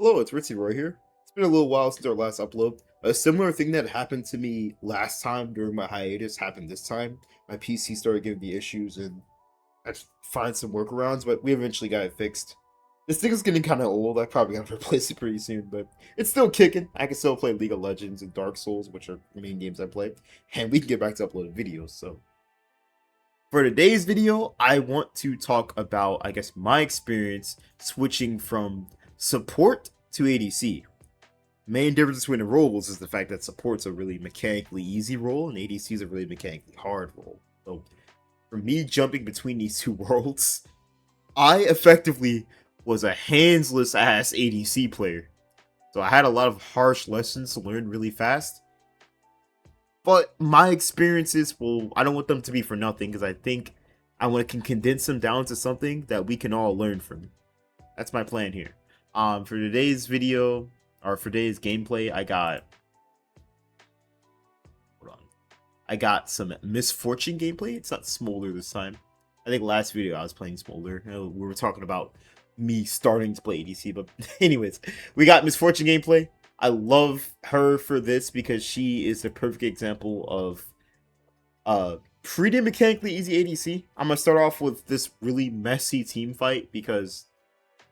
Hello, it's Ritzy Roy here. It's been a little while since our last upload. A similar thing that happened to me last time during my hiatus happened this time. My PC started giving me issues and I had to find some workarounds, but we eventually got it fixed. This thing is getting kind of old. I probably gotta replace it pretty soon, but it's still kicking. I can still play League of Legends and Dark Souls, which are the main games I play, and we can get back to uploading videos. So, for today's video, I want to talk about, I guess, my experience switching from support to ADC. Main difference between the roles is the fact that support's a really mechanically easy role and ADC is a really mechanically hard role. So for me jumping between these two worlds, I effectively was a handsless ass ADC player. So I had a lot of harsh lessons to learn really fast. But my experiences, well, I don't want them to be for nothing because I think I want to condense them down to something that we can all learn from. That's my plan here. For today's video, or for today's gameplay, I got some Misfortune gameplay. It's not Smolder this time. I think last video I was playing Smolder. We were talking about me starting to play ADC, but anyways, we got Misfortune gameplay. I love her for this because she is the perfect example of pretty mechanically easy ADC. I'm gonna start off with this really messy team fight because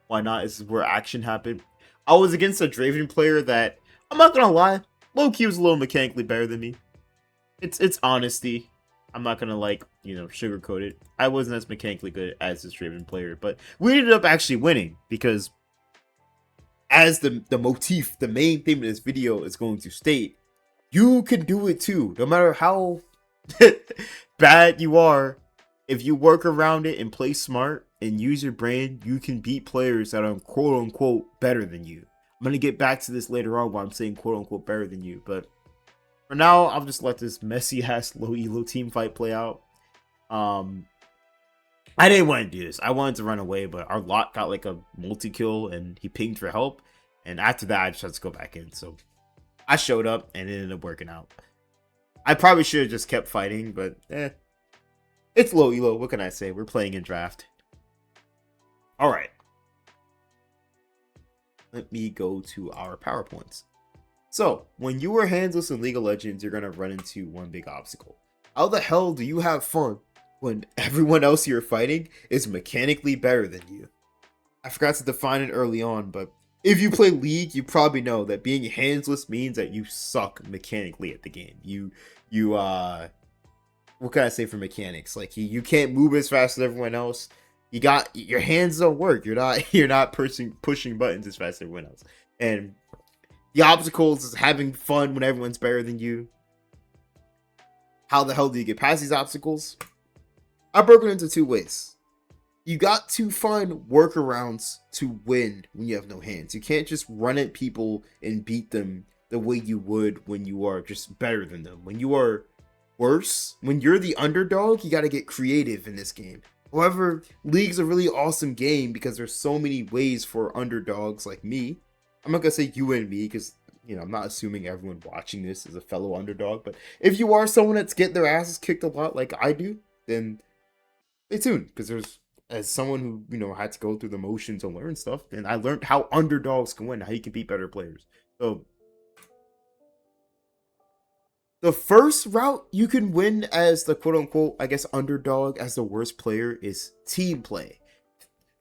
why not? This is where action happened. I was against a Draven player that, I'm not gonna lie, low-key was a little mechanically better than me. It's honesty. I'm not gonna sugarcoat it. I wasn't as mechanically good as this Draven player, but we ended up actually winning because as the motif, the main theme of this video is going to state, you can do it too. No matter how bad you are, if you work around it and play smart and use your brain, you can beat players that are quote unquote better than you. I'm going to get back to this later on why I'm saying quote unquote better than you, but for now, I'll just let this messy ass low elo team fight play out. I didn't want to do this. I wanted to run away, but our lot got like a multi-kill and he pinged for help. And after that, I just had to go back in. So I showed up and it ended up working out. I probably should have just kept fighting, but it's low elo. What can I say? We're playing in draft. All right. Let me go to our PowerPoints. So when you are handless in League of Legends, you're going to run into one big obstacle. How the hell do you have fun when everyone else you're fighting is mechanically better than you? I forgot to define it early on, but if you play League, you probably know that being handless means that you suck mechanically at the game. What can I say for mechanics? Like you can't move as fast as everyone else. Your hands don't work. You're not pushing buttons as fast as everyone else. And the obstacles is having fun when everyone's better than you. How the hell do you get past these obstacles? I broke it into two ways. You got to find workarounds to win when you have no hands. You can't just run at people and beat them the way you would when you are just better than them. When you are worse, when you're the underdog, you got to get creative in this game. However, League's a really awesome game because there's so many ways for underdogs like me. I'm not going to say you and me because, I'm not assuming everyone watching this is a fellow underdog. But if you are someone that's getting their asses kicked a lot like I do, then stay tuned because as someone who, had to go through the motions and learn stuff, and I learned how underdogs can win, how you can beat better players. So the first route you can win as the quote unquote, I guess, underdog as the worst player is team play.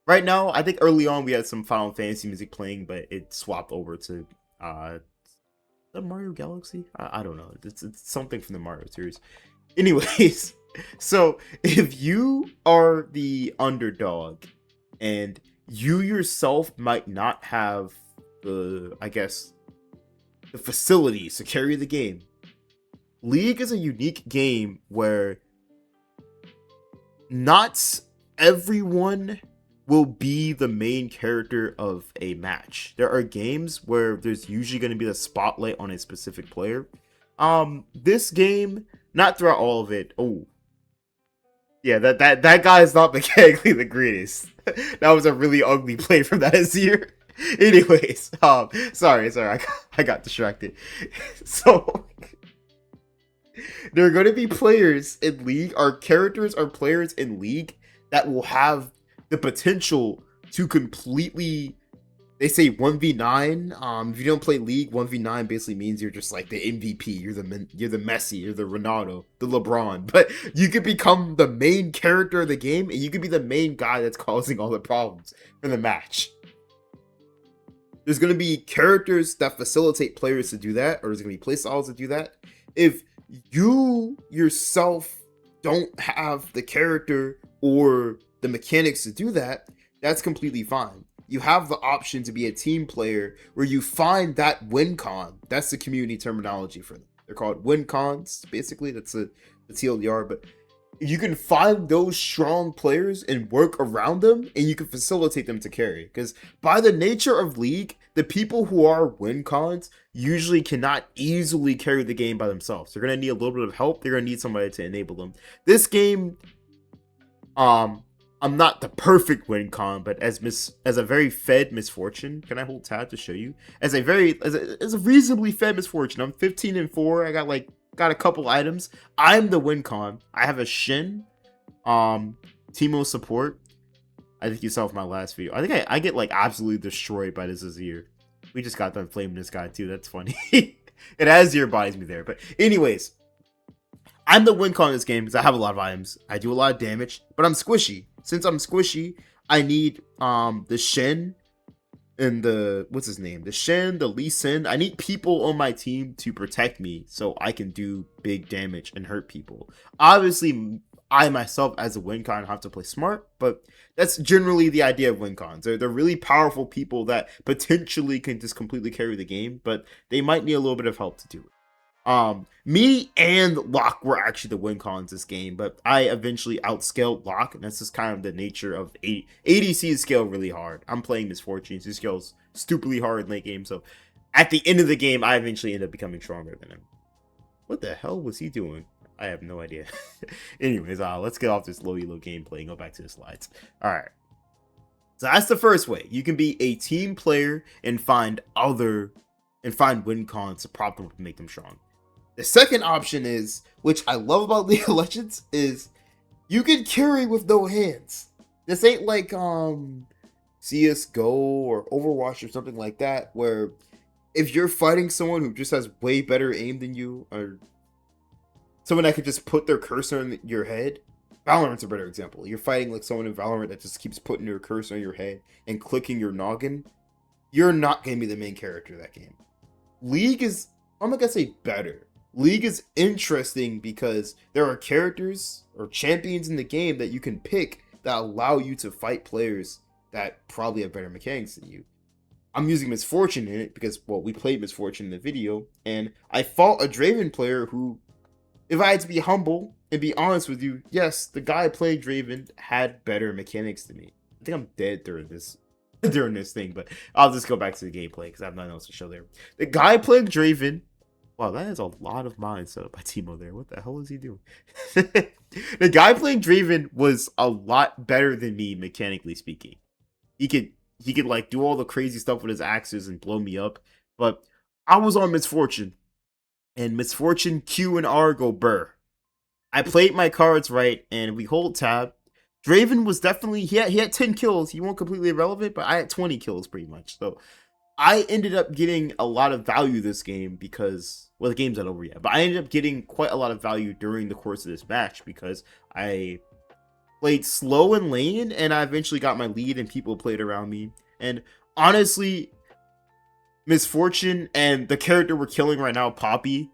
Right now, I think early on we had some Final Fantasy music playing, but it swapped over to the Mario Galaxy? I don't know. It's something from the Mario series. Anyways, so if you are the underdog and you yourself might not have the facilities to carry the game, League is a unique game where not everyone will be the main character of a match. There are games where there's usually going to be the spotlight on a specific player. This game, not throughout all of it. Oh, yeah, that guy is not mechanically the greatest. That was a really ugly play from that Azir. Anyways, sorry, I got distracted. So there are going to be players in League, or characters or players in League that will have the potential to completely they say 1v9. If you don't play League, 1v9 basically means you're just like the MVP. You're the Messi, you're the Ronaldo, the LeBron. But you could become the main character of the game, and you could be the main guy that's causing all the problems in the match. There's gonna be characters that facilitate players to do that, or there's gonna be playstyles to do that. If you yourself don't have the character or the mechanics to do that, that's completely fine. You have the option to be a team player where you find that win con. That's the community terminology for them. They're called win cons. Basically, that's the TLDR. But you can find those strong players and work around them, and you can facilitate them to carry. Because by the nature of League, the people who are win cons usually cannot easily carry the game by themselves. They're gonna need a little bit of help. They're gonna need somebody to enable them. This game, I'm not the perfect win con, but as a very fed misfortune, can I hold tab to show you? As a reasonably fed misfortune, I'm 15-4. I got a couple items. I'm the win con. I have a Shin, Teemo support. I think you saw from my last video. I think I get like absolutely destroyed by this Azir. We just got done flaming this guy too. That's funny. It Azir bodies me there, but anyways, I'm the win con in this game because I have a lot of items. I do a lot of damage, but I'm squishy. Since I'm squishy, I need the Shen and the the Shen, the Lee Sin. I need people on my team to protect me so I can do big damage and hurt people. Obviously, I myself as a win con have to play smart, but that's generally the idea of win cons. They're really powerful people that potentially can just completely carry the game, but they might need a little bit of help to do it. Me and Locke were actually the win cons this game, but I eventually outscaled Locke, and that's just kind of the nature of ADC scale really hard. I'm playing Misfortunes, he scales stupidly hard in late game, so at the end of the game, I eventually end up becoming stronger than him. What the hell was he doing? I have no idea. Anyways, let's get off this low elo gameplay and go back to the slides. Alright. So that's the first way. You can be a team player and find win cons to prop them up and make them strong. The second option is, which I love about League of Legends, is you can carry with no hands. This ain't like CSGO or Overwatch or something like that, where if you're fighting someone who just has way better aim than you, or someone that could just put their cursor in your head. Valorant's a better example. You're fighting like someone in Valorant that just keeps putting your cursor on your head and clicking your noggin. You're not going to be the main character of that game. League is, I'm not going to say better. League is interesting because there are characters or champions in the game that you can pick that allow you to fight players that probably have better mechanics than you. I'm using Misfortune in it because, well, we played Misfortune in the video, and I fought a Draven player who, if I had to be humble and be honest with you, yes, the guy playing Draven had better mechanics than me. I think I'm dead during this thing, but I'll just go back to the gameplay because I have nothing else to show there. The guy playing Draven, wow, that is a lot of mines set up by Teemo there. What the hell is he doing? The guy playing Draven was a lot better than me mechanically speaking. He could like do all the crazy stuff with his axes and blow me up, but I was on Misfortune, and Misfortune Q and R go burr. I played my cards right, and we hold tab. Draven was definitely, he had 10 kills. He won't completely irrelevant, but I had 20 kills pretty much. So I ended up getting a lot of value this game because, well, the game's not over yet, but I ended up getting quite a lot of value during the course of this match because I played slow in lane, and I eventually got my lead, and people played around me. And honestly, Misfortune and the character we're killing right now, Poppy.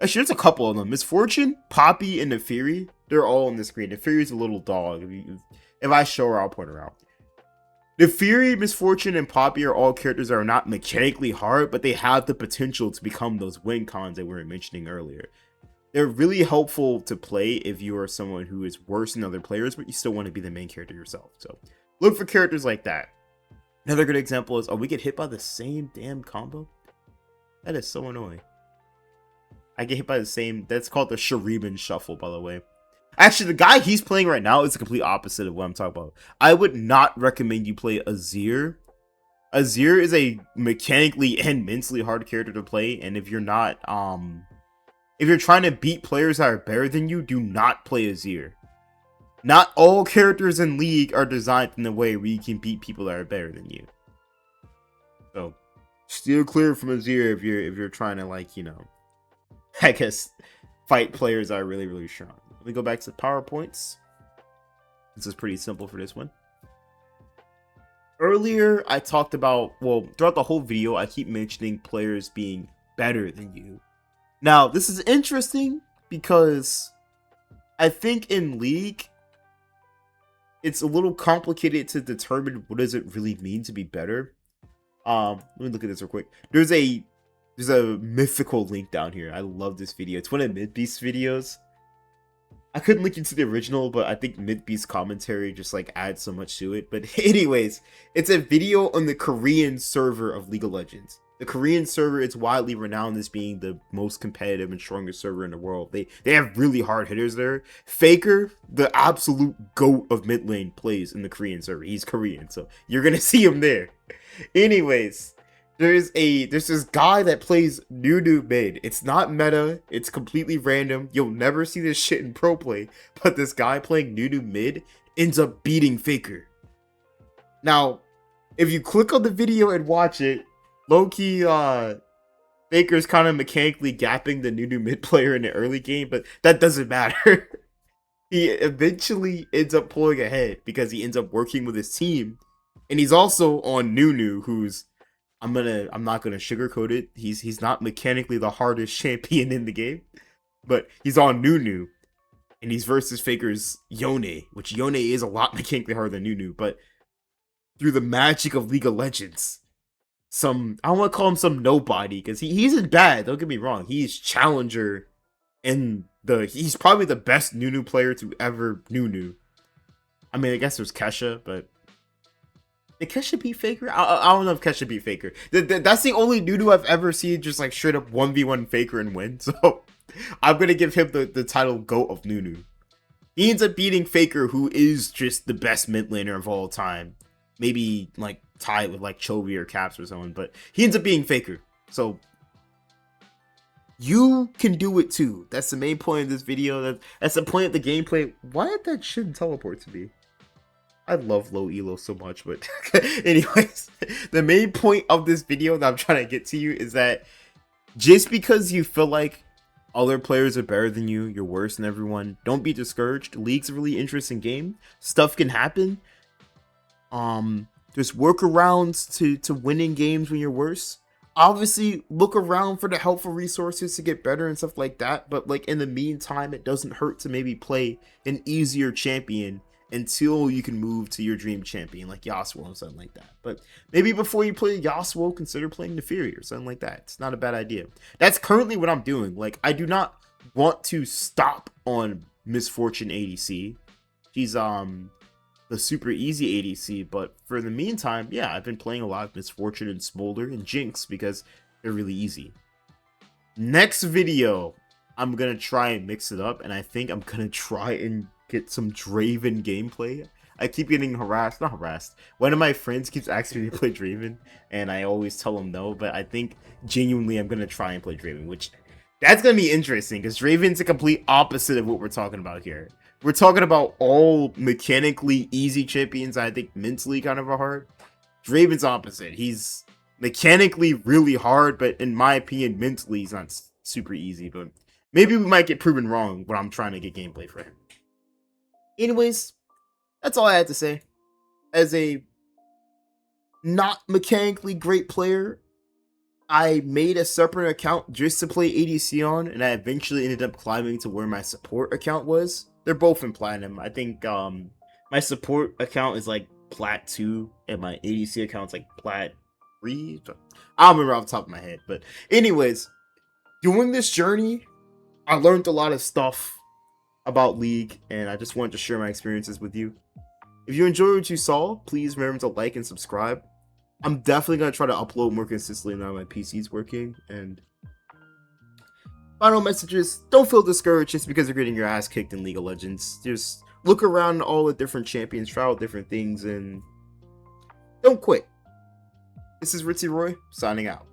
Actually, there's a couple of them. Misfortune, Poppy, and the Fury. They're all on the screen. The Fury's a little dog. If I show her, I'll point her out. The Fury, Misfortune, and Poppy are all characters that are not mechanically hard, but they have the potential to become those win cons that we were mentioning earlier. They're really helpful to play if you are someone who is worse than other players, but you still want to be the main character yourself. So look for characters like that. Another good example is, we get hit by the same damn combo? That is so annoying. I get hit by the same, that's called the Shuriman Shuffle, by the way. Actually, the guy he's playing right now is the complete opposite of what I'm talking about. I would not recommend you play Azir. Azir is a mechanically and mentally hard character to play, and if you're not, if you're trying to beat players that are better than you, do not play Azir. Not all characters in League are designed in a way where you can beat people that are better than you. So steer clear from Azir if you're trying to, like, you know, I guess fight players that are really strong. Let me go back to PowerPoints. This is pretty simple for this one. Earlier, I talked about, well, throughout the whole video, I keep mentioning players being better than you. Now, this is interesting because I think in League, it's a little complicated to determine what does it really mean to be better. Let me look at this real quick. There's a mythical link down here. I love this video. It's one of Midbeast's videos. I couldn't link into the original, but I think Midbeast's commentary just like adds so much to it. But anyways, it's a video on the Korean server of League of Legends. The Korean server is widely renowned as being the most competitive and strongest server in the world. They have really hard hitters there. Faker, the absolute GOAT of mid lane, plays in the Korean server. He's Korean, so you're gonna see him there. Anyways, there's this guy that plays Nunu mid. It's not meta. It's completely random. You'll never see this shit in pro play. But this guy playing Nunu mid ends up beating Faker. Now, if you click on the video and watch it, low-key, Faker's kind of mechanically gapping the Nunu mid player in the early game, but that doesn't matter. He eventually ends up pulling ahead because he ends up working with his team. And he's also on Nunu, who's, I'm not gonna sugarcoat it. He's not mechanically the hardest champion in the game, but he's on Nunu, and he's versus Faker's Yone, which Yone is a lot mechanically harder than Nunu, but through the magic of League of Legends, I don't want to call him some nobody, because he isn't bad, don't get me wrong. He's challenger, and he's probably the best Nunu player to ever Nunu. I mean, I guess there's Kesha, but did Kesha beat Faker? I don't know if Kesha beat Faker. That's the only Nunu I've ever seen just like straight up 1v1 Faker and win. So I'm gonna give him the title GOAT of Nunu. He ends up beating Faker, who is just the best mid laner of all time. Maybe like tied with like Chovy or Caps or someone, but he ends up beating Faker. So you can do it too. That's the main point of this video. That's the point of the gameplay. Why did that shit teleport to me? I love low elo so much, but anyways, the main point of this video that I'm trying to get to you is that just because you feel like other players are better than you, you're worse than everyone, don't be discouraged. League's a really interesting game. Stuff can happen. There's workarounds to winning games when you're worse. Obviously, look around for the helpful resources to get better and stuff like that, but like in the meantime, it doesn't hurt to maybe play an easier champion until you can move to your dream champion like Yasuo or something like that. But maybe before you play Yasuo, consider playing Neferi or something like that. It's not a bad idea. That's currently what I'm doing. Like, I do not want to stop on Misfortune ADC. She's the super easy ADC, but for the meantime, yeah, I've been playing a lot of Misfortune and Smolder and Jinx because they're really easy. Next video, I'm gonna try and mix it up, and I think I'm gonna try and get some Draven gameplay. I keep getting not harassed. One of my friends keeps asking me to play Draven, and I always tell him no, but I think genuinely I'm gonna try and play Draven, which that's gonna be interesting because Draven's the complete opposite of what we're talking about here. We're talking about all mechanically easy champions. I think mentally kind of hard. Draven's opposite. He's mechanically really hard, but in my opinion, mentally he's not super easy. But maybe we might get proven wrong when I'm trying to get gameplay for him. Anyways, that's all I had to say. As a not mechanically great player, I made a separate account just to play ADC on, and I eventually ended up climbing to where my support account was. They're both in Platinum. I think my support account is like Plat 2, and my ADC account's like Plat 3. I don't remember off the top of my head. But anyways, doing this journey, I learned a lot of stuff about League, and I just wanted to share my experiences with you. If you enjoyed what you saw, please remember to like and subscribe. I'm definitely going to try to upload more consistently now my PC's working. And final messages, don't feel discouraged just because you're getting your ass kicked in League of Legends. Just look around all the different champions, try out different things, and don't quit. This is Ritzy Roy, signing out.